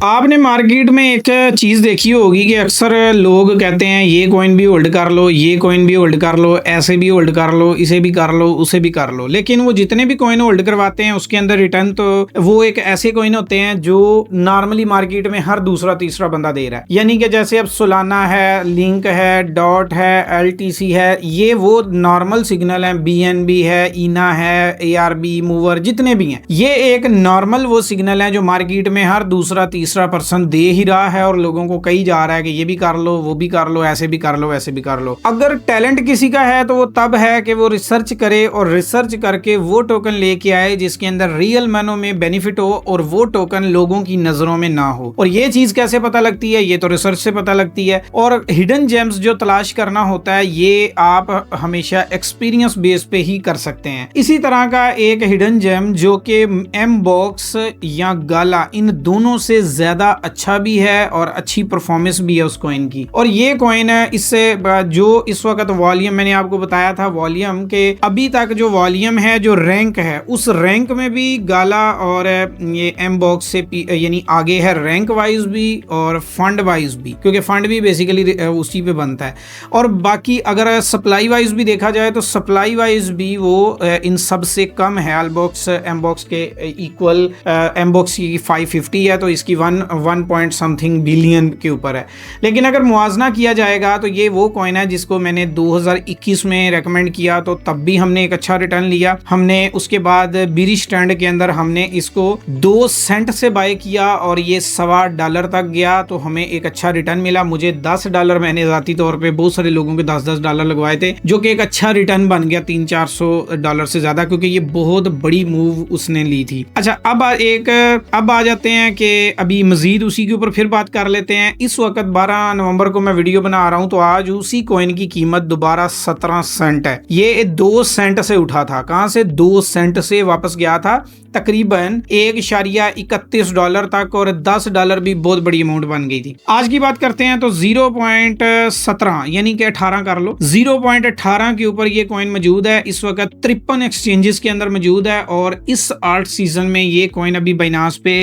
आपने मार्केट में एक चीज़ देखी होगी कि अक्सर लोग कहते हैं ये कॉइन भी होल्ड कर लो, ये कॉइन भी होल्ड कर लो, ऐसे भी होल्ड कर लो, इसे भी कर लो, उसे भी कर लो। लेकिन वो जितने भी कॉइन होल्ड करवाते हैं उसके अंदर रिटर्न तो वो एक ऐसे कॉइन होते हैं जो नॉर्मली मार्केट में हर दूसरा तीसरा बंदा दे रहा है। यानी कि जैसे अब सोलाना है, लिंक है, डॉट है, एलटीसी है, ये वो नॉर्मल सिग्नल है, बीएनबी है, इना है, एआरबी, मूवर, जितने भी हैं, ये एक नॉर्मल वो सिग्नल है जो मार्केट में हर दूसरा तीसरा पर्सन दे ही रहा है और लोगों को कही जा रहा है कि ये भी कर लो, वो भी कर लो, ऐसे भी कर लो, वैसे भी कर लो। अगर टैलेंट किसी का है तो वो तब है कि वो रिसर्च करे और रिसर्च करके वो टोकन लेके आए जिसके अंदर रियल मायनों में बेनिफिट हो और वो टोकन लोगों की नजरों में ना हो। और ये चीज कैसे पता लगती है? ये तो रिसर्च से पता लगती है। और हिडन जेम्स जो तलाश करना होता है ये आप हमेशा एक्सपीरियंस बेस पे ही कर सकते हैं। इसी तरह का एक हिडन जेम जो कि एम बॉक्स या गाला इन दोनों से ज्यादा अच्छा भी है और अच्छी परफॉर्मेंस भी है उस कॉइन की। और ये कॉइन है, इससे जो इस वक्त वॉल्यूम मैंने आपको बताया था, वॉल्यूम के अभी तक जो वॉल्यूम है, जो रैंक है, उस रैंक में भी गाला और ये एम बॉक्स से यानी आगे है, रैंक वाइज भी और फंड वाइज भी, क्योंकि फंड भी बेसिकली उसी पे बनता है। और बाकी अगर सप्लाई वाइज भी देखा जाए तो सप्लाई वाइज भी वो इन सब से कम है। एलबॉक्स एम बॉक्स के इक्वल एम बॉक्स की 550 है तो इसकी 1 पॉइंट समथिंग बिलियन के ऊपर है। लेकिन अगर मुआवजा किया जाएगा तो ये वो कॉइन है जिसको मैंने 2021 में रेकमेंड किया तो तब भी हमने एक अच्छा रिटर्न लिया। हमने उसके बाद बीरिश स्टैंड के अंदर हमने इसको 2 सेंट से बाय किया और ये $1.25 तक गया तो हमें एक अच्छा रिटर्न मिला। मुझे $10 मैंने जाती तौर पे, बहुत सारे लोगों के $10 लगवाए थे, जो कि एक अच्छा रिटर्न बन गया $300-400 से ज्यादा, क्योंकि ये बहुत बड़ी मूव उसने ली थी। अच्छा, अब आ जाते हैं कि अभी मजीद उसी के ऊपर फिर बात कर लेते हैं। इस वक्त 12 नवंबर को मैं वीडियो बना रहा हूं तो आज उसी कॉइन की कीमत दोबारा 17 सेंट है। ये 2 सेंट से उठा था, कहां से 2 सेंट से वापस गया था तकरीबन $1.31 तक, और $10 भी बहुत बड़ी अमाउंट बन गई थी। आज की बात करते हैं तो 0.17 यानी कि 18 कर लो, 0.18 के ऊपर ये कॉइन मौजूद है। इस वक्त 53 एक्सचेंजेस के अंदर मौजूद है और इस आर्ट सीजन में ये कॉइन अभी बाइनांस पे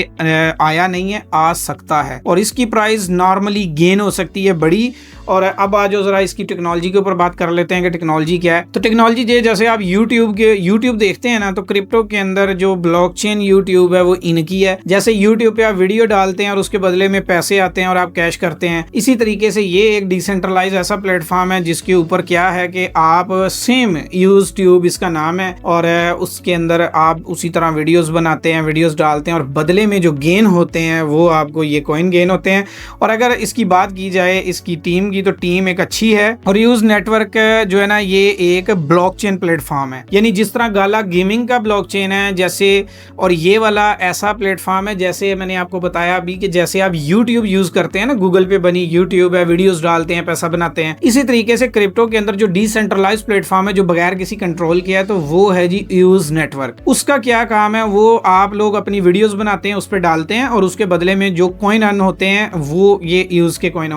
आया नहीं है, आ सकता है और इसकी प्राइस नॉर्मली गेन हो सकती है बड़ी। और अब आज जरा इसकी टेक्नोलॉजी के ऊपर बात कर लेते हैं कि टेक्नोलॉजी क्या है। तो टेक्नोलॉजी जैसे आप यूट्यूब देखते हैं ना, तो क्रिप्टो के अंदर जो ब्लॉकचेन यूट्यूब है वो इनकी है। जैसे यूट्यूब पे आप वीडियो डालते हैं और उसके बदले में पैसे आते हैं और आप कैश करते हैं, इसी तरीके से ये एक डिसेंट्रलाइज ऐसा प्लेटफॉर्म है जिसके ऊपर क्या है कि आप सेम यूज ट्यूब इसका नाम है और उसके अंदर आप उसी तरह वीडियोस बनाते हैं, वीडियोस डालते हैं और बदले में जो गेन होते हैं वो आपको ये कॉइन गेन होते हैं। और अगर इसकी बात की जाए इसकी टीम की, तो टीम एक अच्छी है और यूज नेटवर्क जो है ना, ये एक ब्लॉकचेन प्लेटफॉर्म है। यानी जिस तरह गाला गेमिंग का ब्लॉकचेन है जैसे, और ये वाला ऐसा प्लेटफॉर्म है जैसे मैंने आपको बताया अभी कि जैसे आप यूट्यूब यूज करते हैं ना, गूगल पे बनी यूट्यूब है, वीडियोस डालते हैं, पैसा बनाते हैं, इसी तरीके से क्रिप्टो के अंदर जो डिसेंट्रलाइज प्लेटफॉर्म है जो बगैर किसी कंट्रोल के है, तो वो है जी यूज नेटवर्क। उसका क्या काम है? वो आप लोग अपनी वीडियोस बनाते हैं, उस पर डालते हैं और उसके बदले में जो कॉइन अर्न होते हैं वो ये यूज के कॉइन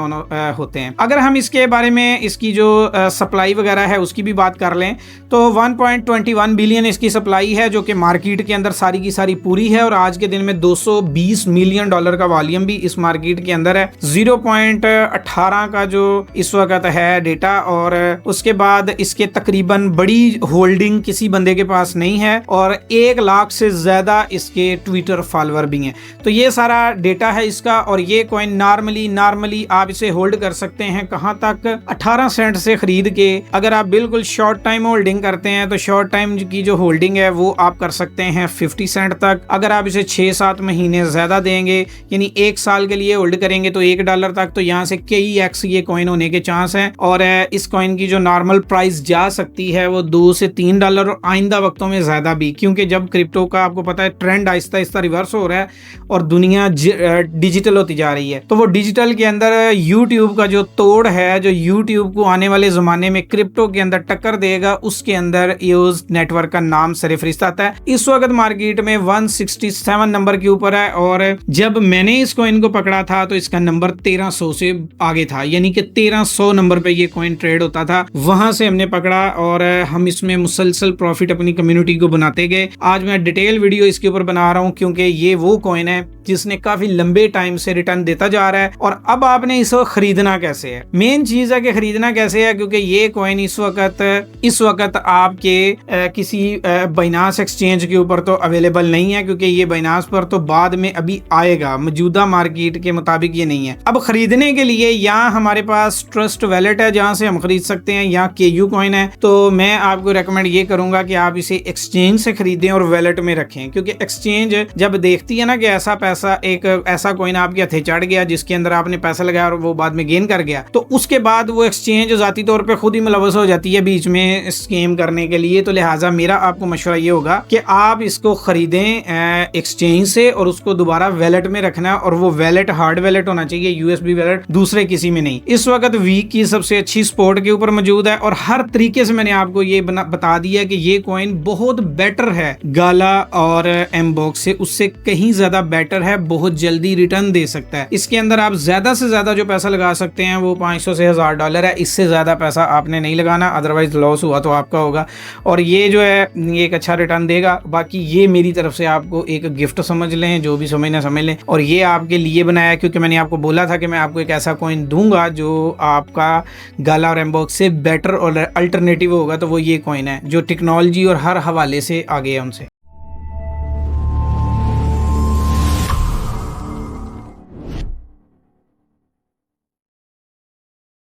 होते हैं। अगर हम इसके बारे में इसकी जो सप्लाई वगैरह है उसकी भी बात कर लें तो 1.21 बिलियन इसकी सप्लाई है, जो कि मार्केट के अंदर सारी की सारी पूरी है। और आज के दिन में $220 मिलियन का वॉल्यूम भी इस मार्केट के अंदर है। 0.18 का जो इस वक्त है डेटा, और उसके बाद इसके तकरीबन बड़ी होल्डिंग किसी बंदे के पास नहीं है और 1 लाख से ज्यादा इसके ट्विटर फॉलोअर भी हैं। तो ये सारा डेटा है इसका। और ये कॉइन नॉर्मली आप इसे होल्ड कर सकते हैं कहां तक? 18 सेंट से खरीद के अगर आप बिल्कुल शॉर्ट टाइम होल्डिंग करते हैं तो शॉर्ट टाइम की जो होल्डिंग है वो आप कर सकते हैं 50 सेंट तक। अगर आप इसे 6-7 महीने ज्यादा देंगे यानी 1 साल के लिए होल्ड करेंगे तो $1 तक, तो यहाँ से कई एक्स ये कॉइन होने के चांस हैं। और इस कॉइन की जो नॉर्मल प्राइस जा सकती है वो $2 से $3 और आइंदा वक्तों में ज्यादा भी, क्योंकि जब क्रिप्टो का आपको पता है ट्रेंड आहिस्ता आहिस्ता रिवर्स हो रहा है और दुनिया डिजिटल होती जा रही है, तो वो डिजिटल के अंदर यूट्यूब का जो तोड़ है, जो यूट्यूब को आने वाले जमाने में क्रिप्टो के अंदर टक्कर देगा, उसके अंदर यूज नेटवर्क का नाम सरफरिस्त आता है। इस वक्त मार्केट में 167 नंबर के ऊपर है और जब मैंने इस कॉइन को पकड़ा था तो इसका नंबर 1300 से आगे था, यानी कि 1300 नंबर पे ये कॉइन ट्रेड होता था। वहां से हमने पकड़ा और हम इसमें मुसलसल प्रॉफिट अपनी कम्युनिटी को बनाते गए। आज मैं डिटेल वीडियो इसके ऊपर बना रहा हूं क्योंकि ये वो कॉइन है जिसने काफी लंबे टाइम से रिटर्न देता जा रहा है, और अब आपने इसको खरीदना कैसे है। मेन चीज है कि खरीदना कैसे है, क्योंकि ये कॉइन इस वक्त आपके किसी बाइनांस एक्सचेंज के ऊपर तो अवेलेबल नहीं है, क्योंकि ये बाइनांस पर तो बाद में अभी आएगा, मौजूदा मार्केट के मुताबिक ये नहीं है। अब खरीदने के लिए यहाँ हमारे पास ट्रस्ट वैलेट है जहां से हम खरीद सकते हैं, यहाँ KU कॉइन है। तो मैं आपको रेकमेंड ये करूंगा कि आप इसे एक्सचेंज से खरीदें और वैलेट में रखें, क्योंकि एक्सचेंज जब देखती है ना कि ऐसा पैसा, एक ऐसा कॉइन आपके हथे चढ़ गया जिसके अंदर आपने पैसा लगाया और वो बाद में गेन कर गया, तो उसके बाद वो एक्सचेंज जाती तौर पे खुद ही मुलवस हो जाती है बीच में स्कीम करने के लिए। तो लिहाजा मेरा आपको मशवरा ये होगा कि आप इसको खरीदें एक्सचेंज से और उसको दोबारा वैलेट में रखना, और वो वैलेट हार्ड वैलेट होना चाहिए, USB वैलेट, दूसरे किसी में नहीं। इस वक्त वीक की सबसे अच्छी स्पॉट के ऊपर मौजूद है, और हर तरीके से मैंने आपको ये बता दिया कि ये कॉइन बहुत बेटर है गाला और एमबॉक्स से, उससे कहीं ज्यादा बेटर है, बहुत जल्दी रिटर्न दे सकता है। इसके अंदर आप ज्यादा से ज्यादा जो पैसा लगा सकते हैं वो $500 से $1000 है, इससे ज्यादा पैसा आपने नहीं लगाना, अदरवाइज लॉस हुआ तो आपका होगा। और ये जो है ये एक अच्छा रिटर्न देगा। बाकी ये मेरी तरफ से आपको एक गिफ्ट समझ लें, जो भी समझना समझ लें, और ये आपके लिए बनाया क्योंकि मैंने आपको बोला था कि मैं आपको एक ऐसा कॉइन दूंगा जो आपका गाला और एमबॉक्स से बेटर और अल्टरनेटिव होगा। तो वो ये कॉइन है जो टेक्नोलॉजी और हर हवाले से आगे है उनसे।